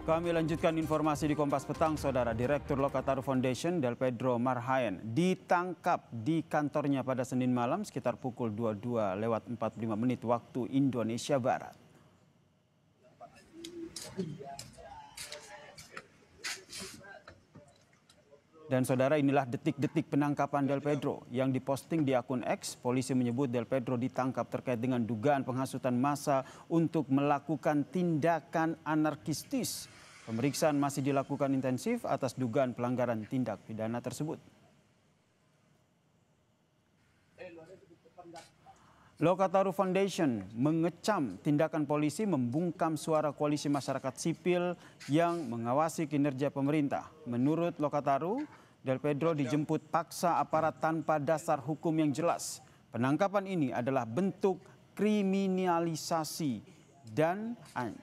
Kami lanjutkan informasi di Kompas Petang, Saudara. Direktur Lokataru Foundation, Del Pedro Marhaen, ditangkap di kantornya pada Senin malam sekitar pukul 22:45 waktu Indonesia Barat. Dan saudara, inilah detik-detik penangkapan Del Pedro yang diposting di akun X. Polisi menyebut Del Pedro ditangkap terkait dengan dugaan penghasutan massa untuk melakukan tindakan anarkistis. Pemeriksaan masih dilakukan intensif atas dugaan pelanggaran tindak pidana tersebut. Lokataru Foundation mengecam tindakan polisi membungkam suara koalisi masyarakat sipil yang mengawasi kinerja pemerintah. Menurut Lokataru, Del Pedro dijemput paksa aparat tanpa dasar hukum yang jelas. Penangkapan ini adalah bentuk kriminalisasi dan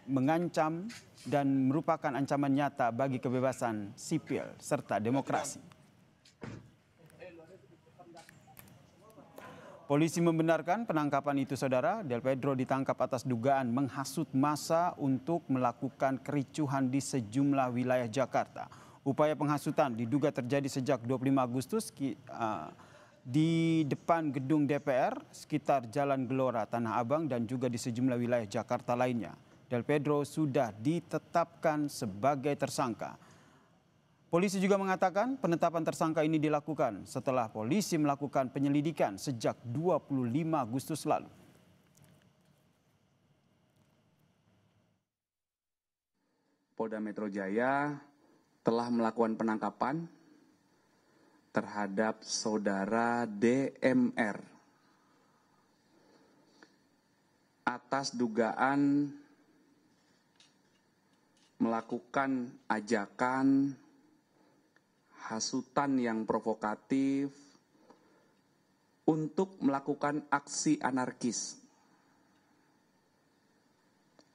mengancam dan merupakan ancaman nyata bagi kebebasan sipil serta demokrasi. Polisi membenarkan penangkapan itu, saudara. Del Pedro ditangkap atas dugaan menghasut massa untuk melakukan kericuhan di sejumlah wilayah Jakarta. Upaya penghasutan diduga terjadi sejak 25 Agustus di depan gedung DPR, sekitar Jalan Gelora, Tanah Abang, dan juga di sejumlah wilayah Jakarta lainnya. Del Pedro sudah ditetapkan sebagai tersangka. Polisi juga mengatakan penetapan tersangka ini dilakukan setelah polisi melakukan penyelidikan sejak 25 Agustus lalu. Polda Metro Jaya telah melakukan penangkapan terhadap saudara DMR atas dugaan melakukan ajakan hasutan yang provokatif untuk melakukan aksi anarkis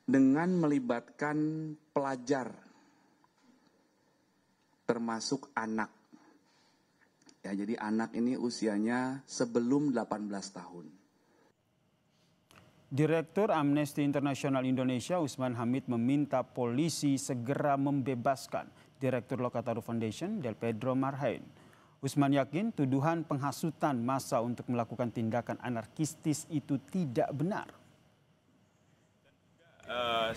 dengan melibatkan pelajar termasuk anak. Ya, jadi anak ini usianya sebelum 18 tahun. Direktur Amnesty International Indonesia, Usman Hamid, meminta polisi segera membebaskan Direktur Lokataru Foundation, Del Pedro Marhaen. Usman yakin tuduhan penghasutan massa untuk melakukan tindakan anarkistis itu tidak benar.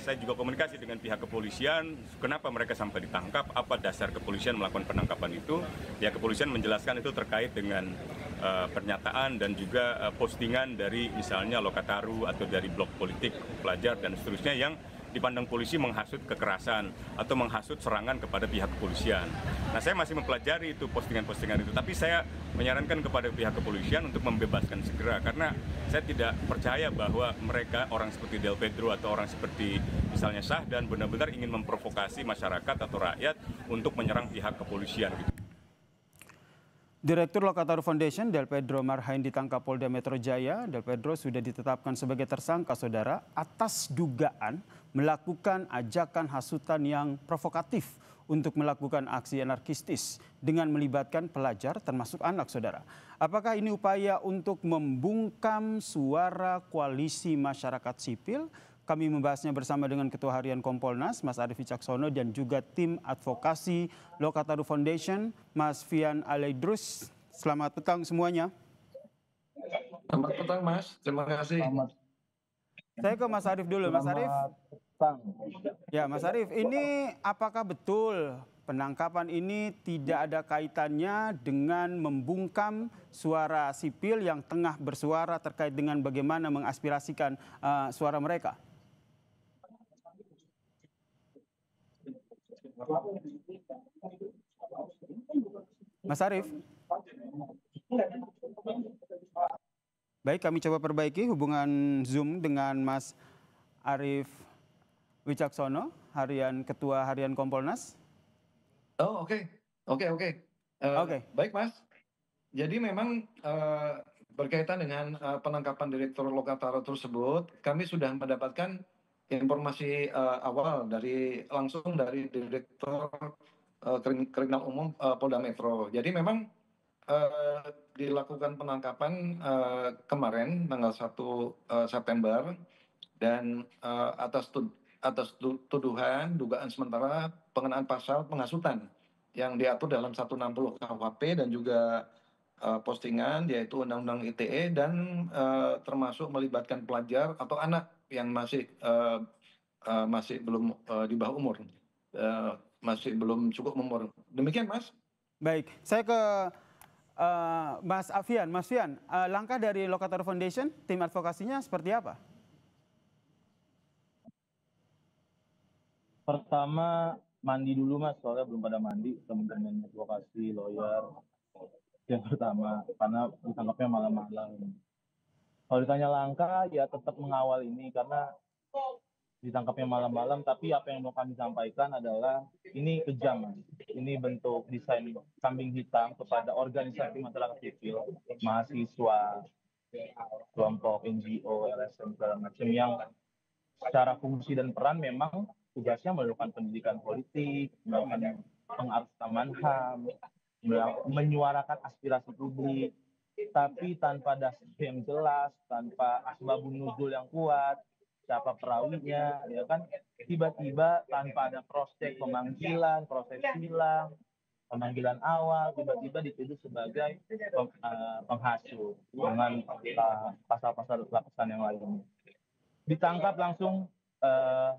Saya juga komunikasi dengan pihak kepolisian, kenapa mereka sampai ditangkap, apa dasar kepolisian melakukan penangkapan itu. Pihak kepolisian menjelaskan itu terkait dengan pernyataan dan juga postingan dari misalnya Lokataru atau dari blog politik pelajar dan seterusnya yang dipandang polisi menghasut kekerasan atau menghasut serangan kepada pihak kepolisian. Nah, saya masih mempelajari itu postingan-postingan itu, tapi saya menyarankan kepada pihak kepolisian untuk membebaskan segera karena saya tidak percaya bahwa mereka orang seperti Del Pedro atau orang seperti misalnya Syahdan benar-benar ingin memprovokasi masyarakat atau rakyat untuk menyerang pihak kepolisian. Direktur Lokataru Foundation, Del Pedro Marhaen, ditangkap Polda Metro Jaya. Del Pedro sudah ditetapkan sebagai tersangka, saudara, atas dugaan melakukan ajakan hasutan yang provokatif untuk melakukan aksi anarkistis dengan melibatkan pelajar termasuk anak, saudara. Apakah ini upaya untuk membungkam suara koalisi masyarakat sipil? Kami membahasnya bersama dengan Ketua Harian Kompolnas, Mas Arief Wicaksono, dan juga tim advokasi Lokataru Foundation, Mas Fian Alaidrus. Selamat petang semuanya. Selamat petang, Mas. Terima kasih. Saya ke Mas Arief dulu. Mas Arief. Ya, Mas Arief, ini apakah betul penangkapan ini tidak ada kaitannya dengan membungkam suara sipil yang tengah bersuara terkait dengan bagaimana mengaspirasikan suara mereka? Mas Arief. Baik, kami coba perbaiki hubungan Zoom dengan Mas Arief Wicaksono, Ketua Harian Kompolnas. Oh, oke. Baik, Mas. Jadi memang berkaitan dengan penangkapan Direktur Lokataru tersebut, kami sudah mendapatkan informasi awal langsung dari Direktur Kriminal Umum Polda Metro. Jadi memang dilakukan penangkapan kemarin tanggal 1 September dan atas atas tuduhan dugaan sementara pengenaan pasal penghasutan yang diatur dalam 160 KUHP dan juga postingan yaitu Undang-Undang ITE dan termasuk melibatkan pelajar atau anak yang masih belum di bawah umur, masih belum cukup umur. Demikian, Mas. Baik, saya ke Mas Afian. Mas Fian, langkah dari Lokator Foundation, tim advokasinya seperti apa? Pertama, mandi dulu Mas, soalnya belum pada mandi, teman-teman advokasi, lawyer. Yang pertama, karena ditangkapnya malam-malam. Kalau ditanya langkah, ya tetap mengawal ini, karena ditangkapnya malam-malam, tapi apa yang mau kami sampaikan adalah ini kejam, Mas. Ini bentuk desain kambing hitam kepada organisasi masyarakat sipil, mahasiswa, kelompok NGO, LSM, segala macam yang secara fungsi dan peran memang tugasnya melakukan pendidikan politik, melakukan pengarusan HAM, menyuarakan aspirasi publik, tapi tanpa dasar yang jelas, tanpa asbabun nuzul yang kuat, siapa perawinya, ya kan? Tiba-tiba tanpa ada proses pemanggilan, proses silang, pemanggilan awal, tiba-tiba dituduh sebagai penghasut dengan pasal-pasal lapisan yang lainnya. Ditangkap langsung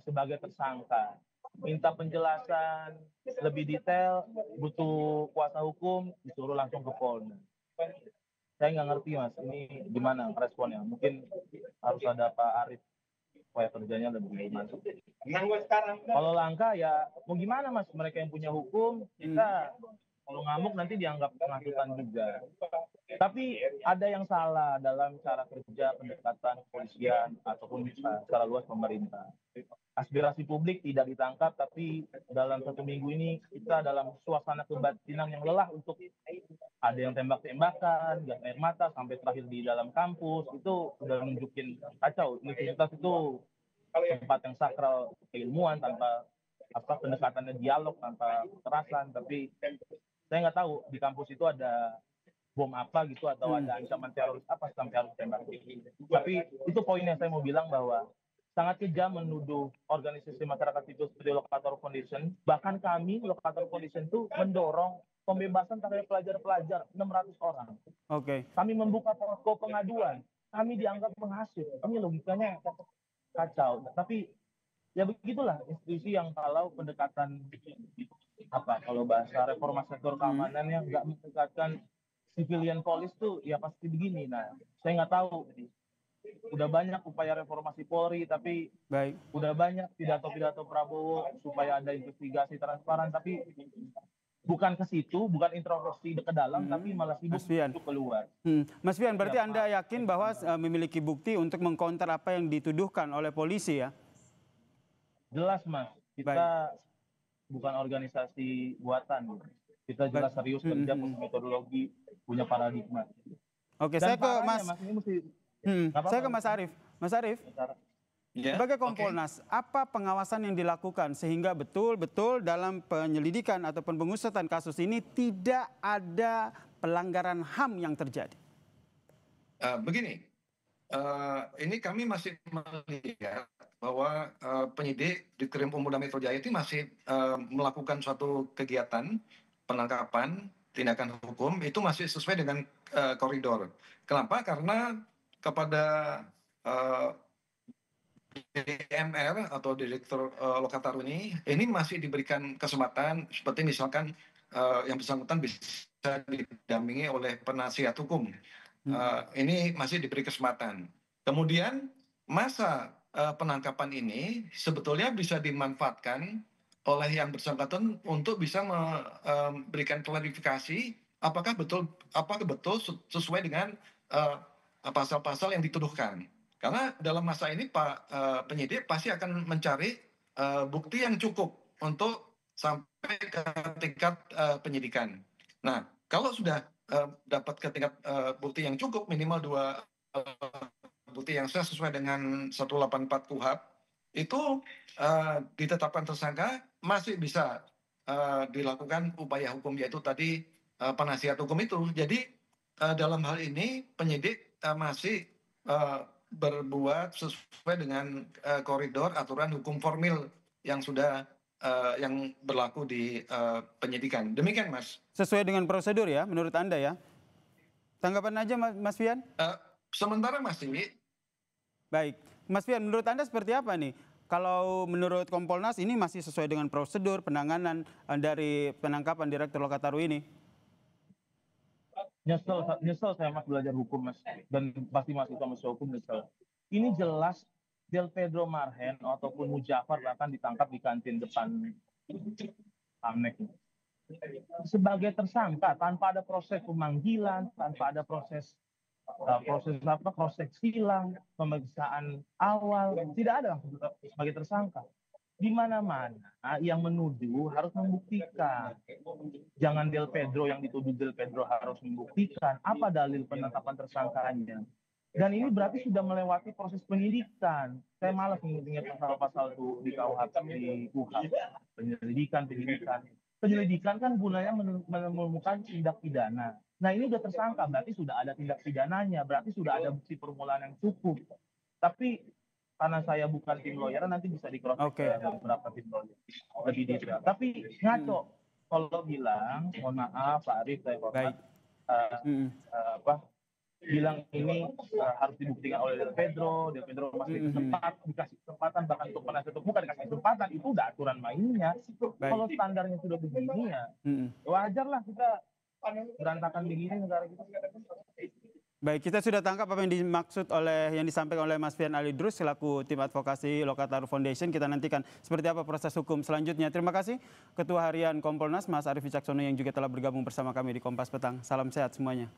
sebagai tersangka, minta penjelasan lebih detail, butuh kuasa hukum, disuruh langsung ke Polda. Saya nggak ngerti Mas, ini gimana responnya? Mungkin harus ada Pak Arief supaya kerjanya lebih masuk. Kalau langkah ya mau gimana Mas? Mereka yang punya hukum, kita kalau ngamuk nanti dianggap penghasutan juga. Tapi ada yang salah dalam cara kerja pendekatan kepolisian ataupun secara luas pemerintah. Aspirasi publik tidak ditangkap, tapi dalam 1 minggu ini kita dalam suasana kebatinan yang lelah untuk ada yang tembak-tembakan, gas air mata, sampai terakhir di dalam kampus, itu udah nunjukin kacau. Universitas itu tempat yang sakral keilmuan, tanpa pendekatannya dialog, tanpa kekerasan. Tapi saya nggak tahu di kampus itu ada bom apa gitu atau ada ancaman teroris apa sampai harus tembak. Tapi itu poinnya saya mau bilang bahwa sangat kejam menuduh organisasi masyarakat sipil seperti Lokator Foundation. Bahkan kami Lokator Foundation itu mendorong pembebasan terhadap pelajar-pelajar 600 orang. Oke. Kami membuka posko pengaduan. Kami dianggap menghasut. Ini logikanya kacau. Tapi ya begitulah institusi yang kalau pendekatan kalau bahasa reformasi sektor keamanannya nggak mendekatkan civilian police tuh ya pasti begini. Nah, saya nggak tahu. Udah banyak upaya reformasi Polri, tapi udah banyak pidato-pidato Prabowo supaya ada investigasi transparan, tapi bukan ke situ, bukan introspeksi ke dalam, tapi malah sibuk untuk keluar. Mas Fian, berarti Anda yakin bahwa memiliki bukti untuk mengcounter apa yang dituduhkan oleh polisi ya? Jelas Mas, kita bukan organisasi buatan. Kita jelas serius kerja, punya metodologi, punya paradigma. Oke, saya ke Mas. Saya ke Mas Arief. Mas Arief, sebagai Kompolnas, apa pengawasan yang dilakukan sehingga betul-betul dalam penyelidikan ataupun pengusutan kasus ini tidak ada pelanggaran HAM yang terjadi? Begini, ini kami masih melihat bahwa penyidik di Krim Polda Metro Jaya itu masih melakukan suatu kegiatan penangkapan, tindakan hukum itu masih sesuai dengan koridor. Kenapa? Karena kepada DMR atau Direktur Lokator ini masih diberikan kesempatan seperti misalkan yang bersangkutan bisa didampingi oleh penasihat hukum. Ini masih diberi kesempatan. Kemudian masa penangkapan ini sebetulnya bisa dimanfaatkan oleh yang bersangkutan untuk bisa memberikan klarifikasi apakah betul sesuai dengan pasal-pasal yang dituduhkan. Karena dalam masa ini Pak penyidik pasti akan mencari bukti yang cukup untuk sampai ke tingkat penyidikan. Nah, kalau sudah dapat ke tingkat bukti yang cukup, minimal 2 bukti yang sesuai dengan 184 KUHP, itu ditetapkan tersangka, masih bisa dilakukan upaya hukum, yaitu tadi penasihat hukum itu. Jadi dalam hal ini penyidik masih berbuat sesuai dengan koridor aturan hukum formil yang sudah yang berlaku di penyidikan. Demikian, Mas. Sesuai dengan prosedur ya, menurut Anda ya? Tanggapan aja Mas Fian? Sementara masih. Baik, Mas Fian, menurut Anda seperti apa nih? Kalau menurut Kompolnas ini masih sesuai dengan prosedur penanganan dari penangkapan Direktur Lokataru ini? Nyesel saya Mas belajar hukum Mas, dan pasti mahasiswa masuk hukum nyesel. Ini jelas Del Pedro Marhen ataupun Mujafar bahkan ditangkap di kantin depan Amek sebagai tersangka tanpa ada proses pemanggilan, tanpa ada proses silang, pemeriksaan awal, tidak ada sebagai tersangka. Di mana-mana yang menuduh harus membuktikan. Jangan Del Pedro yang dituduh Del Pedro harus membuktikan apa dalil penetapan tersangkanya. Dan ini berarti sudah melewati proses penyidikan. Saya malas mengingat pasal-pasal itu di KUHP, di KUHP, penyelidikan. Penyelidikan kan gunanya menemukan tindak pidana. Nah ini sudah tersangka, berarti sudah ada tindak pidananya, berarti sudah ada bukti permulaan yang cukup. Tapi karena saya bukan tim lawyer, nanti bisa di-cross check beberapa tim lawyer lebih detail. Tapi ngaco kalau bilang, mohon maaf Pak Arief, saya hormat, bilang ini harus dibuktikan oleh Del Pedro masih dikasih kesempatan, bahkan untuk penasihat hukum bukan dikasih kesempatan, itu udah aturan mainnya. Kalau standarnya sudah begini ya wajar lah kita berantakan begini negara kita. Baik, kita sudah tangkap apa yang dimaksud yang disampaikan oleh Mas Fian Ali Idrus selaku tim advokasi Lokataru Foundation. Kita nantikan seperti apa proses hukum selanjutnya. Terima kasih Ketua Harian Kompolnas Mas Arief Wicaksono yang juga telah bergabung bersama kami di Kompas Petang. Salam sehat semuanya.